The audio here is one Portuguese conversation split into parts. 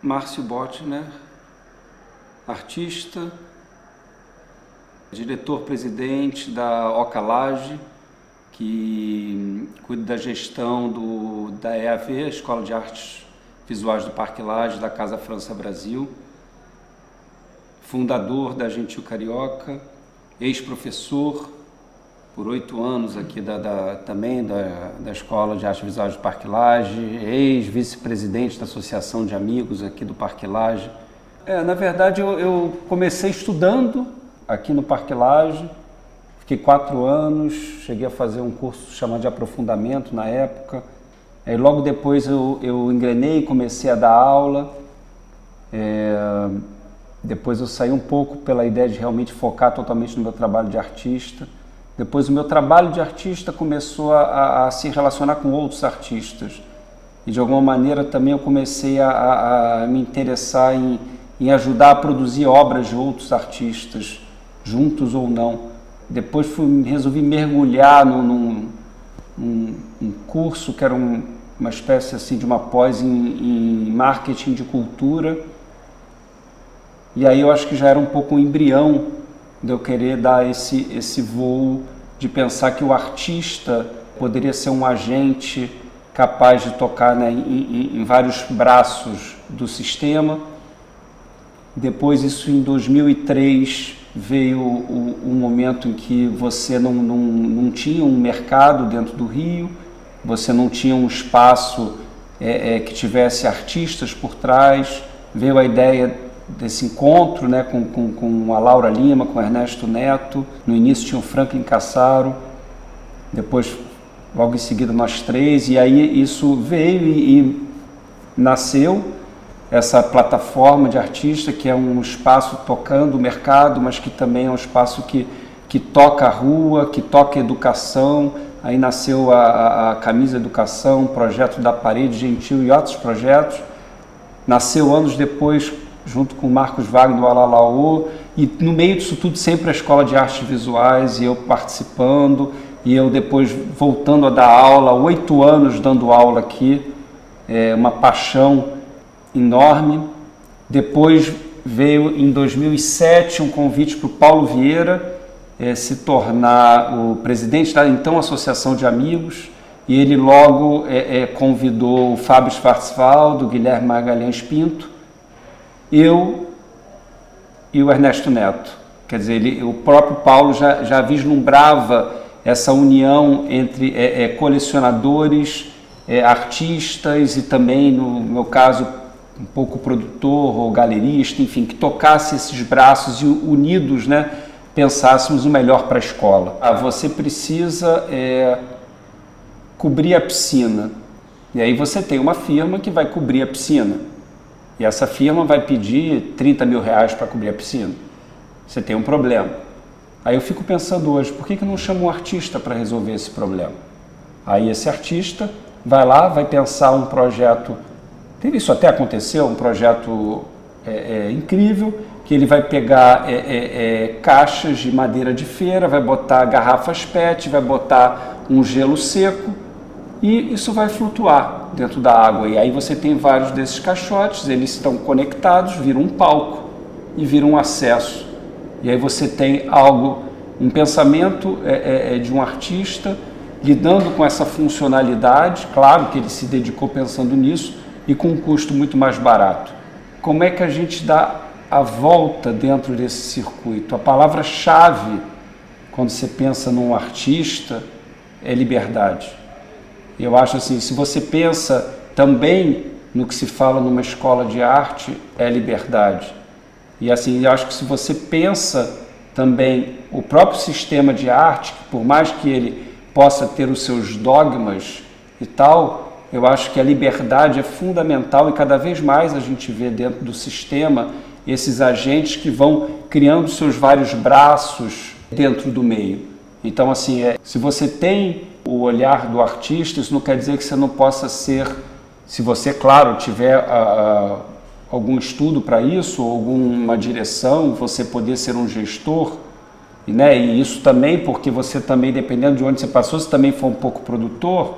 Márcio Bottner, artista, diretor-presidente da Ocalage, que cuida da gestão da EAV, Escola de Artes Visuais do Parque Lage, da Casa França Brasil, fundador da Gentil Carioca, ex-professor por 8 anos aqui também da Escola de Artes Visuais do Parque Lage, ex-vice-presidente da Associação de Amigos aqui do Parque Lage. Na verdade, eu comecei estudando aqui no Parque Lage, fiquei 4 anos, cheguei a fazer um curso chamado de aprofundamento na época. Logo depois eu engrenei e comecei a dar aula. Depois eu saí um pouco pela ideia de realmente focar totalmente no meu trabalho de artista. Depois o meu trabalho de artista começou a se relacionar com outros artistas. E de alguma maneira também eu comecei a me interessar em ajudar a produzir obras de outros artistas, juntos ou não. Depois resolvi mergulhar num curso que era uma espécie assim, de uma pós em marketing de cultura. E aí eu acho que já era um pouco um embrião de eu querer dar esse voo de pensar que o artista poderia ser um agente capaz de tocar, né, em vários braços do sistema. Depois, isso em 2003, veio um momento em que você não tinha um mercado dentro do Rio, você não tinha um espaço que tivesse artistas por trás. Veio a ideia desse encontro, né, com a Laura Lima, com o Ernesto Neto. No início tinha o Franklin Cassaro, depois, logo em seguida, nós 3, e aí isso veio e nasceu essa plataforma de artista, que é um espaço tocando o mercado, mas que também é um espaço que toca a rua, que toca a educação. Aí nasceu a Camisa Educação, um projeto da Parede Gentil e outros projetos. Nasceu anos depois, junto com o Marcos Wagner do Alalaô, e no meio disso tudo sempre a Escola de Artes Visuais, e eu participando, e eu depois voltando a dar aula, 8 anos dando aula aqui, uma paixão enorme. Depois veio em 2007 um convite para o Paulo Vieira se tornar o presidente da então Associação de Amigos, e ele logo convidou o Fábio Schwarzwald, o Guilherme Magalhães Pinto, eu e o Ernesto Neto. Quer dizer, o próprio Paulo já vislumbrava essa união entre colecionadores, artistas e também, no meu caso, um pouco produtor ou galerista, enfim, que tocasse esses braços e unidos, né, pensássemos o melhor para a escola. Você precisa cobrir a piscina, e aí você tem uma firma que vai cobrir a piscina. E essa firma vai pedir 30 mil reais para cobrir a piscina. Você tem um problema. Aí eu fico pensando hoje, por que não chama um artista para resolver esse problema? Aí esse artista vai lá, vai pensar um projeto, isso até aconteceu, um projeto incrível, que ele vai pegar caixas de madeira de feira, vai botar garrafas PET, vai botar um gelo seco, e isso vai flutuar dentro da água. E aí você tem vários desses caixotes, eles estão conectados, viram um palco e viram um acesso. E aí você tem um pensamento de um artista lidando com essa funcionalidade, claro que ele se dedicou pensando nisso, e com um custo muito mais barato. Como é que a gente dá a volta dentro desse circuito? A palavra-chave, quando você pensa num artista, é liberdade. Eu acho assim, se você pensa também no que se fala numa escola de arte, é liberdade. E assim, eu acho que se você pensa também o próprio sistema de arte, por mais que ele possa ter os seus dogmas e tal, eu acho que a liberdade é fundamental, e cada vez mais a gente vê dentro do sistema esses agentes que vão criando seus vários braços dentro do meio. Então, assim, se você tem o olhar do artista, isso não quer dizer que você não possa ser, se você, claro, tiver algum estudo para isso, ou alguma direção, você poder ser um gestor, né? E isso também, porque você também, dependendo de onde você passou, você também foi um pouco produtor,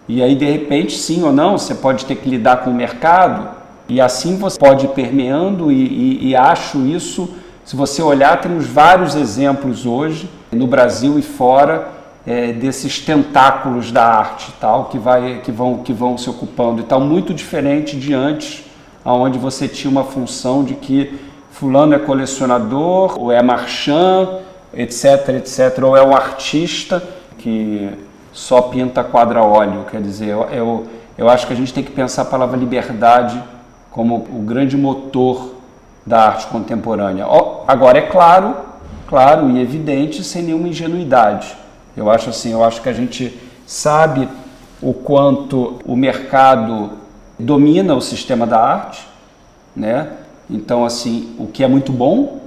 e aí, de repente, sim ou não, você pode ter que lidar com o mercado, E assim você pode ir permeando e acho isso, se você olhar, temos vários exemplos hoje, no Brasil e fora, desses tentáculos da arte tal, que vão se ocupando e tal, muito diferente de antes, onde você tinha uma função de que fulano é colecionador, ou é marchand, etc, etc, ou é um artista que só pinta quadra óleo. Quer dizer, eu acho que a gente tem que pensar a palavra liberdade como o grande motor da arte contemporânea. Agora, é claro e evidente, sem nenhuma ingenuidade. Eu acho que a gente sabe o quanto o mercado domina o sistema da arte, né? Então, assim, o que é muito bom,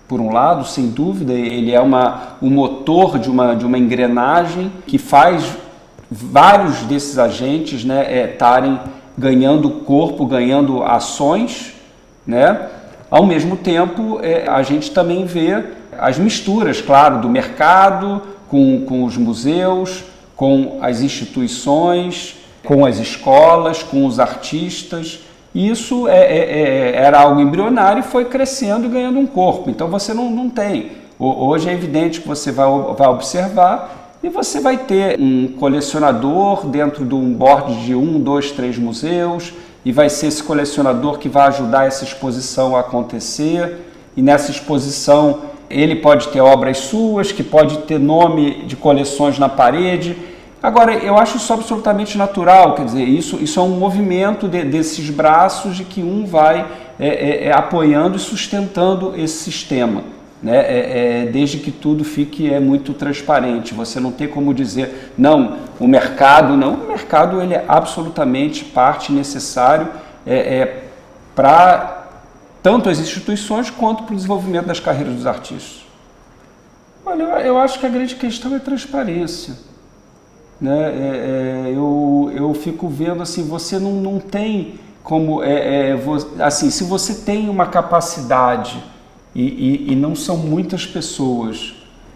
por um lado, sem dúvida, ele é um motor de uma engrenagem que faz vários desses agentes, né, estarem ganhando corpo, ganhando ações, né? Ao mesmo tempo, a gente também vê as misturas, claro, do mercado com os museus, com as instituições, com as escolas, com os artistas. Isso era algo embrionário e foi crescendo e ganhando um corpo. Então você não tem. Hoje é evidente que você vai observar e você vai ter um colecionador dentro de um board de 1, 2, 3 museus, e vai ser esse colecionador que vai ajudar essa exposição a acontecer. E nessa exposição ele pode ter obras suas, que pode ter nome de coleções na parede. Agora, eu acho isso absolutamente natural, quer dizer, isso é um movimento desses braços de que um vai apoiando e sustentando esse sistema, né? Desde que tudo fique muito transparente. Você não tem como dizer, não, o mercado ele é absolutamente parte necessário para tanto as instituições quanto para o desenvolvimento das carreiras dos artistas. Olha, eu acho que a grande questão é transparência. Né? Eu fico vendo assim, você não tem como, assim, se você tem uma capacidade e não são muitas pessoas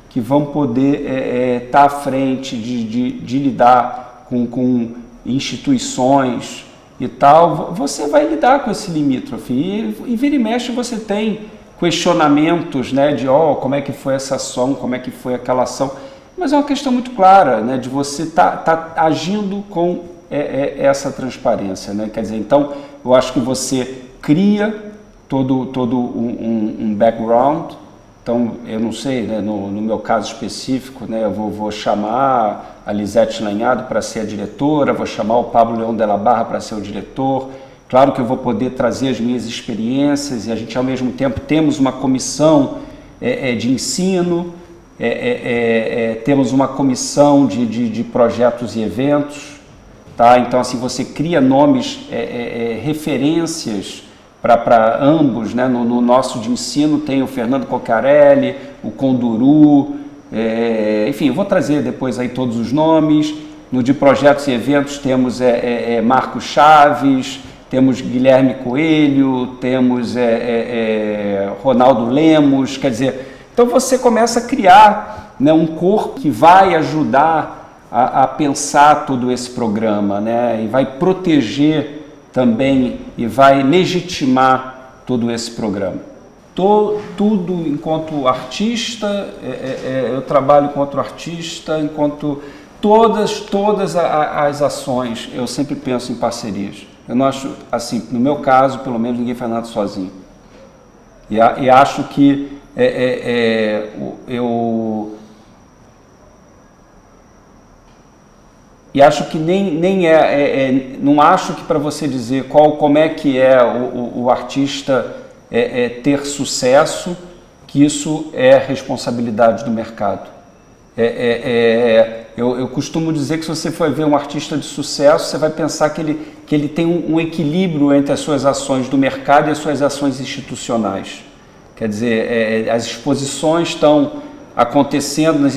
que vão poder estar à frente de lidar com instituições e tal, você vai lidar com esse limítrofe e vira e mexe você tem questionamentos, né, de como é que foi essa ação, como é que foi aquela ação. Mas é uma questão muito clara, né, de você tá agindo com essa transparência, né? Quer dizer, então eu acho que você cria todo um background. Então eu não sei, né, no meu caso específico, né, eu vou chamar a Lisete Lanhado para ser a diretora, vou chamar o Pablo Leão de la Barra para ser o diretor. Claro que eu vou poder trazer as minhas experiências e a gente ao mesmo tempo temos uma comissão de ensino. Temos uma comissão de projetos e eventos, tá? Então assim você cria nomes, referências para ambos, né? No nosso de ensino tem o Fernando Coccarelli, o Conduru, enfim, eu vou trazer depois aí todos os nomes. No de projetos e eventos temos Marco Chaves, temos Guilherme Coelho, temos Ronaldo Lemos, quer dizer. Então você começa a criar, né, um corpo que vai ajudar a pensar todo esse programa, né, e vai proteger também e vai legitimar todo esse programa. Tudo enquanto artista, eu trabalho enquanto artista, enquanto todas as ações eu sempre penso em parcerias. Eu não acho, assim, no meu caso, pelo menos ninguém faz nada sozinho. E acho que e acho que não acho que para você dizer como é que o artista ter sucesso, que isso é responsabilidade do mercado. Eu costumo dizer que se você for ver um artista de sucesso, você vai pensar que ele tem um equilíbrio entre as suas ações do mercado e as suas ações institucionais. Quer dizer, as exposições estão acontecendo nas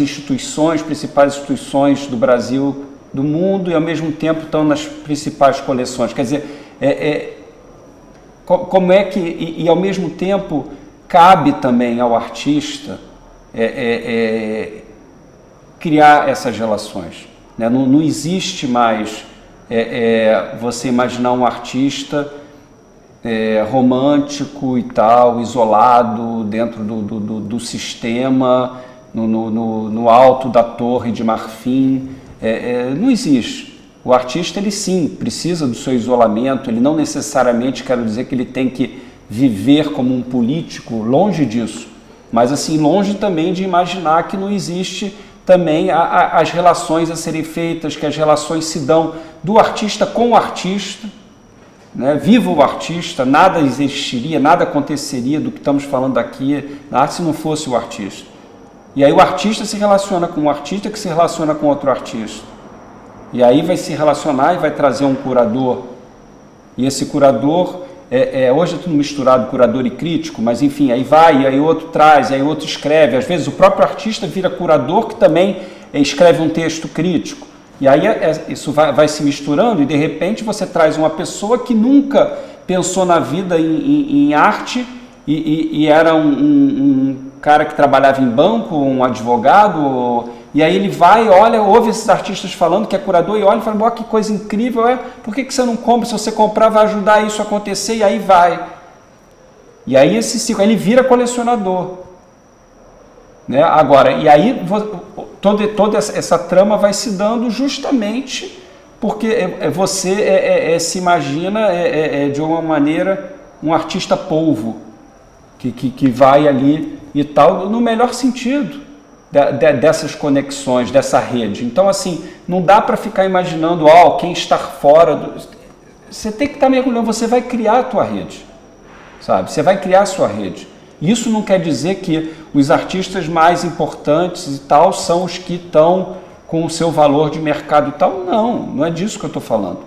principais instituições do Brasil, do mundo, e ao mesmo tempo estão nas principais coleções. Quer dizer, como é que, e ao mesmo tempo, cabe também ao artista criar essas relações. Né? Não existe mais você imaginar um artista romântico e tal, isolado dentro do sistema, no alto da torre de marfim. Não existe. O artista, ele sim, precisa do seu isolamento, ele não necessariamente, quero dizer que ele tem que viver como um político, longe disso, mas assim, longe também de imaginar que não existe também as relações a serem feitas, que as relações se dão do artista com o artista, né? Viva o artista, nada existiria, nada aconteceria do que estamos falando aqui na arte se não fosse o artista. E aí o artista se relaciona com um artista que se relaciona com outro artista. E aí vai se relacionar e vai trazer um curador. E esse curador, hoje é tudo misturado, curador e crítico, mas enfim, aí vai, e aí outro traz, e aí outro escreve. Às vezes o próprio artista vira curador que também escreve um texto crítico. E aí isso vai se misturando e de repente você traz uma pessoa que nunca pensou na vida em arte e era um cara que trabalhava em banco, um advogado, e aí ele vai, olha, ouve esses artistas falando que é curador e olha e fala, oh, que coisa incrível, por que você não compra? Se você comprar vai ajudar isso a acontecer, e aí vai. E aí esse ciclo, ele vira colecionador. Né? Agora, e aí toda essa trama vai se dando justamente porque você se imagina de uma maneira um artista polvo que vai ali e tal, no melhor sentido dessas conexões, dessa rede. Então, assim, não dá para ficar imaginando quem está fora. Você tem que estar mergulhando, você vai criar a tua rede, sabe? Você vai criar a sua rede. Isso não quer dizer que os artistas mais importantes e tal são os que estão com o seu valor de mercado e tal. Não é disso que eu estou falando.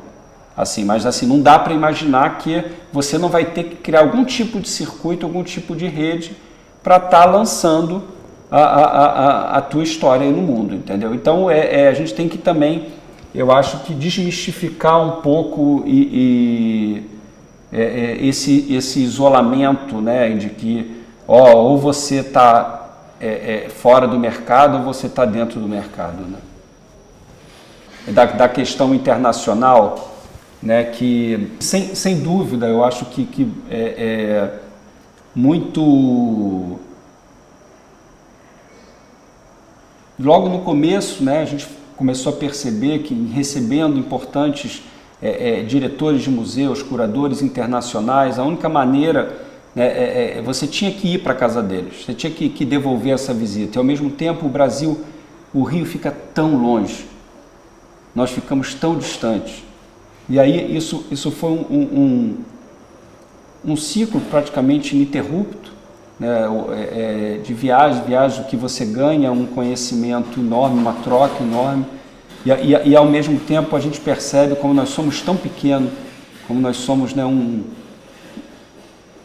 Assim, mas assim, não dá para imaginar que você não vai ter que criar algum tipo de circuito, algum tipo de rede para estar lançando a tua história aí no mundo, entendeu? Então, a gente tem que também, eu acho que desmistificar um pouco esse isolamento, né, de que ou você está fora do mercado ou você está dentro do mercado, né? Da questão internacional, né, que sem dúvida eu acho que muito logo no começo, né, a gente começou a perceber que recebendo importantes diretores de museus, curadores internacionais, a única maneira você tinha que ir para a casa deles, você tinha que devolver essa visita. E ao mesmo tempo o Brasil, o Rio fica tão longe, nós ficamos tão distantes. E aí isso foi um ciclo praticamente ininterrupto, né, de viagem, o que você ganha, um conhecimento enorme, uma troca enorme. E ao mesmo tempo a gente percebe como nós somos tão pequenos, como nós somos, né, um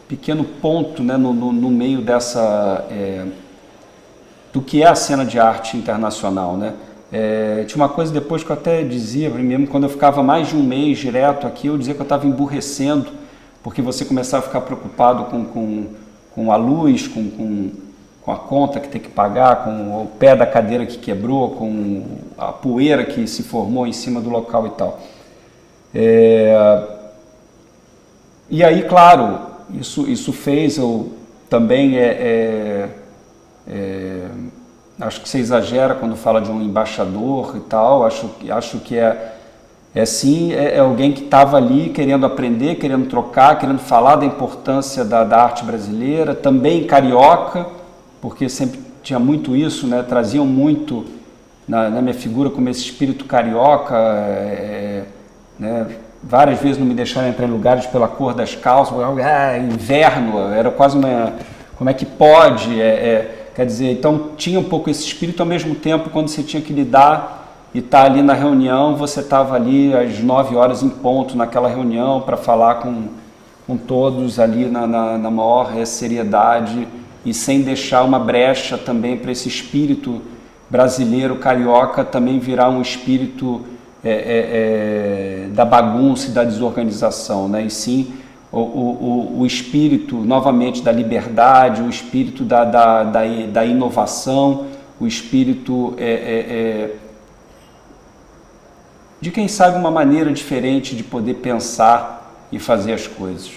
pequeno ponto, né, no meio do que é a cena de arte internacional, né? Tinha uma coisa depois que eu até dizia, mesmo quando eu ficava mais de um mês direto aqui, eu dizia que eu estava emburrecendo, porque você começava a ficar preocupado com a luz, com a conta que tem que pagar, com o pé da cadeira que quebrou, com a poeira que se formou em cima do local e tal. E aí, claro, isso fez eu também acho que você exagera quando fala de um embaixador e tal. Acho que sim, alguém que estava ali querendo aprender, querendo trocar, querendo falar da importância da arte brasileira, também carioca, porque sempre tinha muito isso, né? Traziam muito na minha figura como esse espírito carioca, né? Várias vezes não me deixaram entrar em lugares pela cor das calças, inverno, era quase uma... Como é que pode? Quer dizer, então tinha um pouco esse espírito, ao mesmo tempo, quando você tinha que lidar e estar ali na reunião, você estava ali às 9 horas em ponto naquela reunião para falar com todos ali na maior seriedade e sem deixar uma brecha também para esse espírito brasileiro, carioca, também virar um espírito da bagunça e da desorganização, né? E sim o espírito, novamente, da liberdade, o espírito da inovação, o espírito de, quem sabe, uma maneira diferente de poder pensar e fazer as coisas.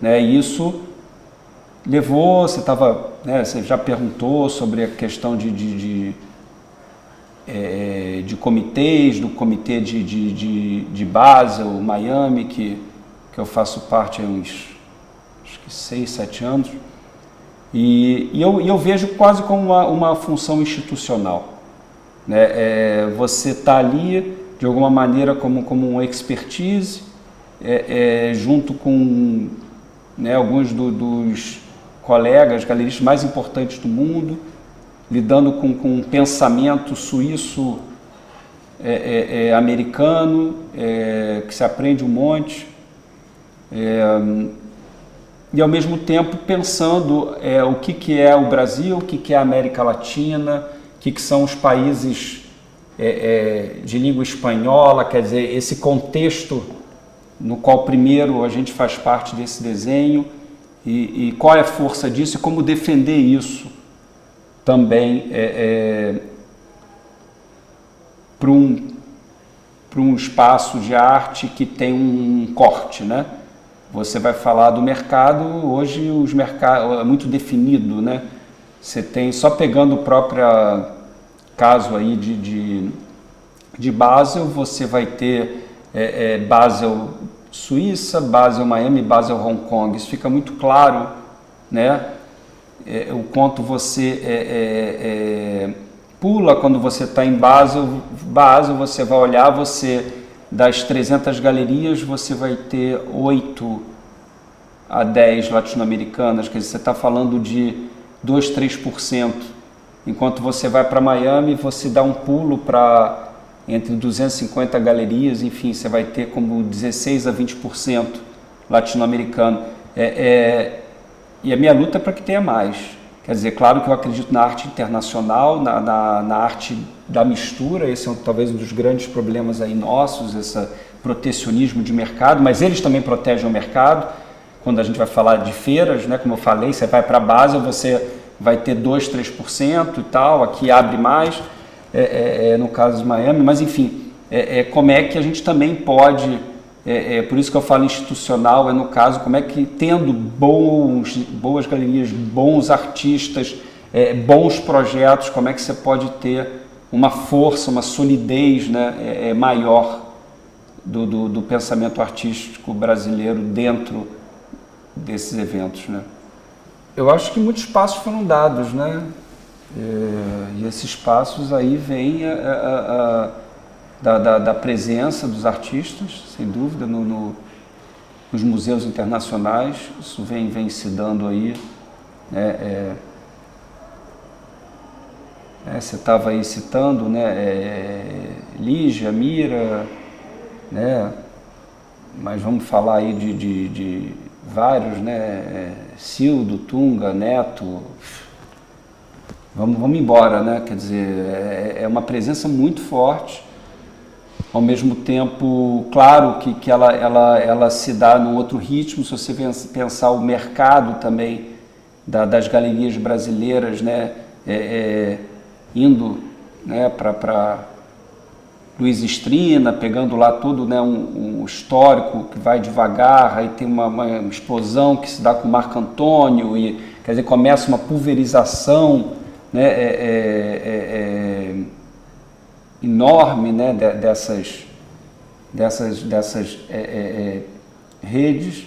né? E isso levou, você já perguntou sobre a questão de comitês, do comitê de Basel, Miami, que eu faço parte há uns acho que 6, 7 anos, e eu vejo quase como uma função institucional, né? Você está ali, de alguma maneira, como um expertise, junto com, né, alguns dos colegas galeristas mais importantes do mundo, lidando com um pensamento suíço, americano, que se aprende um monte, e ao mesmo tempo pensando o que é o Brasil, o que é a América Latina, o que são os países de língua espanhola, quer dizer, esse contexto no qual primeiro a gente faz parte desse desenho, e qual é a força disso e como defender isso também para um espaço de arte que tem um corte, né? Você vai falar do mercado, hoje os mercados é muito definido, né? Você tem, só pegando o próprio caso aí de Basel, você vai ter Basel Suíça, Basel Miami, Basel Hong Kong. Isso fica muito claro, né? O quanto você pula quando você está em Basel, você vai olhar, das 300 galerias, você vai ter 8 a 10 latino-americanas, quer dizer, você está falando de 2, 3%, enquanto você vai para Miami, você dá um pulo para entre 250 galerias, enfim, você vai ter como 16 a 20% latino-americano. E a minha luta é para que tenha mais. Quer dizer, claro que eu acredito na arte internacional, na arte da mistura, esse é talvez um dos grandes problemas aí nossos, esse protecionismo de mercado, mas eles também protegem o mercado. Quando a gente vai falar de feiras, né, como eu falei, você vai para a base, você vai ter 2, 3% e tal, aqui abre mais, no caso de Miami, mas enfim, como é que a gente também pode, por isso que eu falo institucional, no caso, como é que tendo boas galerias, bons artistas, bons projetos, como é que você pode ter uma força, uma solidez, né, maior do pensamento artístico brasileiro dentro desses eventos, né? Eu acho que muitos passos foram dados, né? E esses passos aí vêm da presença dos artistas, sem dúvida, nos museus internacionais. Isso vem se dando aí, né? Você estava aí citando, né? Lígia, Mira, né? Mas vamos falar aí de vários, né? Cildo, Tunga, Neto. Vamos embora, né? Quer dizer, é uma presença muito forte. Ao mesmo tempo, claro que ela se dá num outro ritmo. Se você pensar o mercado também das galerias brasileiras, né? Indo, né, para Luiz Estrina, pegando lá todo, né, um histórico que vai devagar, aí tem uma explosão que se dá com Marco Antônio, e quer dizer, começa uma pulverização, né, enorme, né, dessas redes,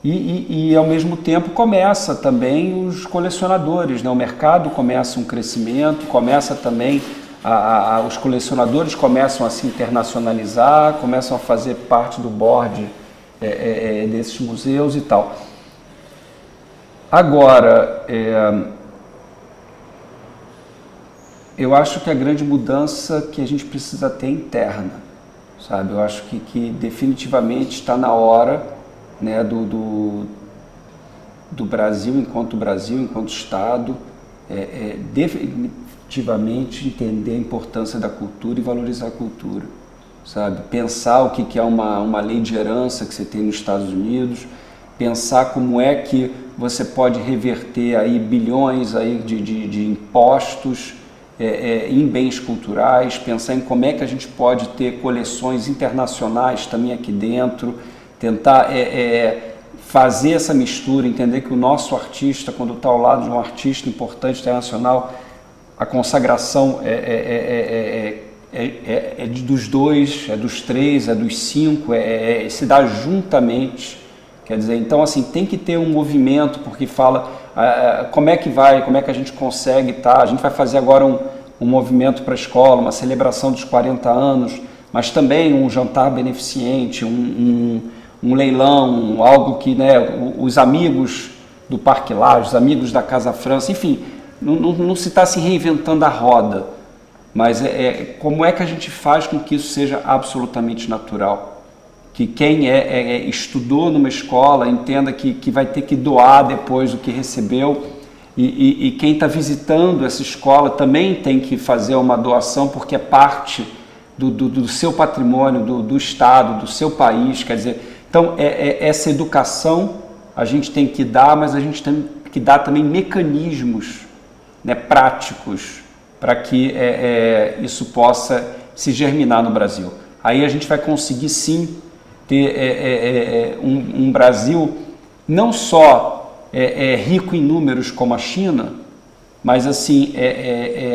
e ao mesmo tempo começa também os colecionadores, né, o mercado começa um crescimento, começa também os colecionadores começam a se internacionalizar, começam a fazer parte do board desses museus e tal. Agora, eu acho que a grande mudança que a gente precisa ter é interna, sabe? Eu acho que definitivamente está na hora, né, do Brasil, enquanto Estado, definitivamente entender a importância da cultura e valorizar a cultura, sabe? Pensar o que é uma lei de herança que você tem nos Estados Unidos, pensar como é que você pode reverter aí bilhões aí de impostos em bens culturais, pensar em como é que a gente pode ter coleções internacionais também aqui dentro, tentar fazer essa mistura, entender que o nosso artista, quando está ao lado de um artista importante internacional, a consagração é dos dois, é dos três, é dos cinco, se dá juntamente. Quer dizer, então assim, tem que ter um movimento, porque fala como é que vai, como é que a gente consegue, tá? A gente vai fazer agora um movimento para a escola, uma celebração dos 40 anos, mas também um jantar beneficente, um leilão, algo que, né, os amigos do Parque Lage, os amigos da Casa França, enfim, não se está se reinventando a roda, mas como é que a gente faz com que isso seja absolutamente natural? Que quem estudou numa escola entenda que vai ter que doar depois o que recebeu, e quem está visitando essa escola também tem que fazer uma doação, porque é parte do seu patrimônio, do Estado, do seu país. Quer dizer, então essa educação a gente tem que dar, mas a gente tem que dar também mecanismos, né, práticos para que isso possa se germinar no Brasil. Aí a gente vai conseguir sim ter um Brasil não só rico em números como a China, mas assim,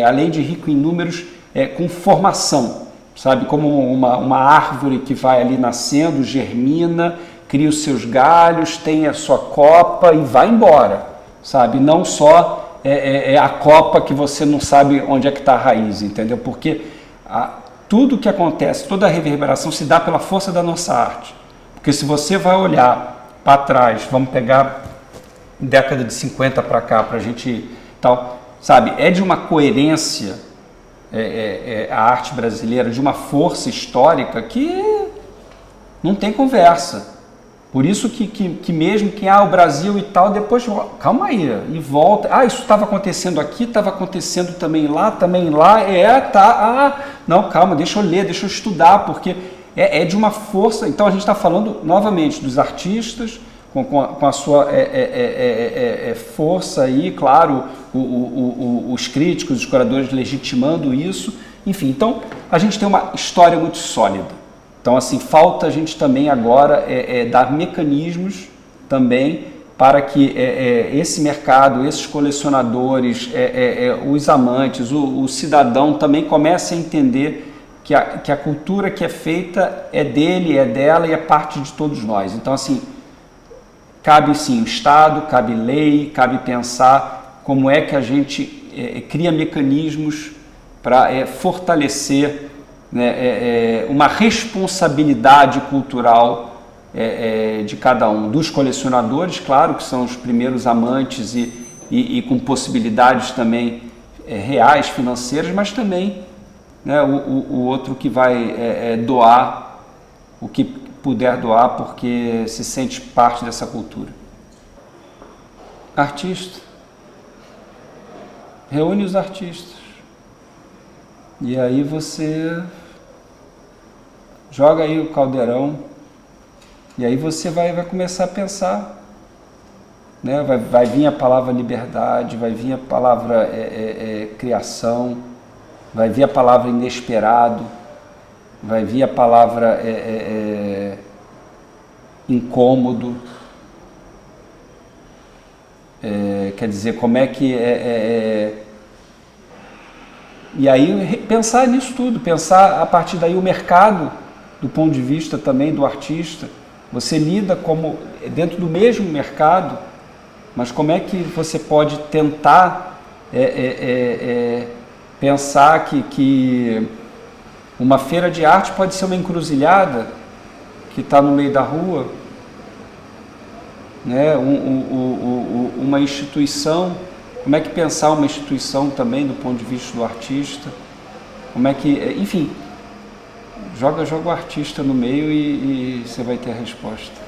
além de rico em números, com formação, sabe? Como uma árvore que vai ali nascendo, germina, cria os seus galhos, tem a sua copa e vai embora, sabe? Não só a copa que você não sabe onde é que está a raiz, entendeu? Porque tudo que acontece, toda a reverberação se dá pela força da nossa arte. Porque se você vai olhar para trás, vamos pegar década de 50 para cá, para a gente tal, sabe, de uma coerência a arte brasileira, de uma força histórica que não tem conversa. Por isso que mesmo que o Brasil e tal, depois, calma aí, e volta, isso estava acontecendo aqui, estava acontecendo também lá, não, calma, deixa eu ler, deixa eu estudar, porque de uma força. Então a gente está falando novamente dos artistas, com a sua força aí, claro, os críticos, os curadores legitimando isso, enfim. Então, a gente tem uma história muito sólida. Então, assim, falta a gente também agora dar mecanismos também para que esse mercado, esses colecionadores, os amantes, o cidadão também comece a entender que a cultura que é feita é dele, é dela e é parte de todos nós. Então, assim, cabe sim o Estado, cabe lei, cabe pensar como é que a gente cria mecanismos para fortalecer, né, uma responsabilidade cultural de cada um. Dos colecionadores, claro, que são os primeiros amantes e com possibilidades também reais, financeiras, mas também, né, o outro que vai doar o que puder doar porque se sente parte dessa cultura. Artista. Reúne os artistas. E aí você joga aí o caldeirão e aí você vai começar a pensar, né? Vai vir a palavra liberdade, vai vir a palavra criação, vai vir a palavra inesperado, vai vir a palavra incômodo, quer dizer, como é que e aí pensar nisso tudo, pensar a partir daí o mercado, do ponto de vista também do artista. Você lida como dentro do mesmo mercado, mas como é que você pode tentar pensar que uma feira de arte pode ser uma encruzilhada que está no meio da rua, né? Uma instituição, como é que pensar uma instituição também do ponto de vista do artista, como é que, enfim, joga o artista no meio e você vai ter a resposta.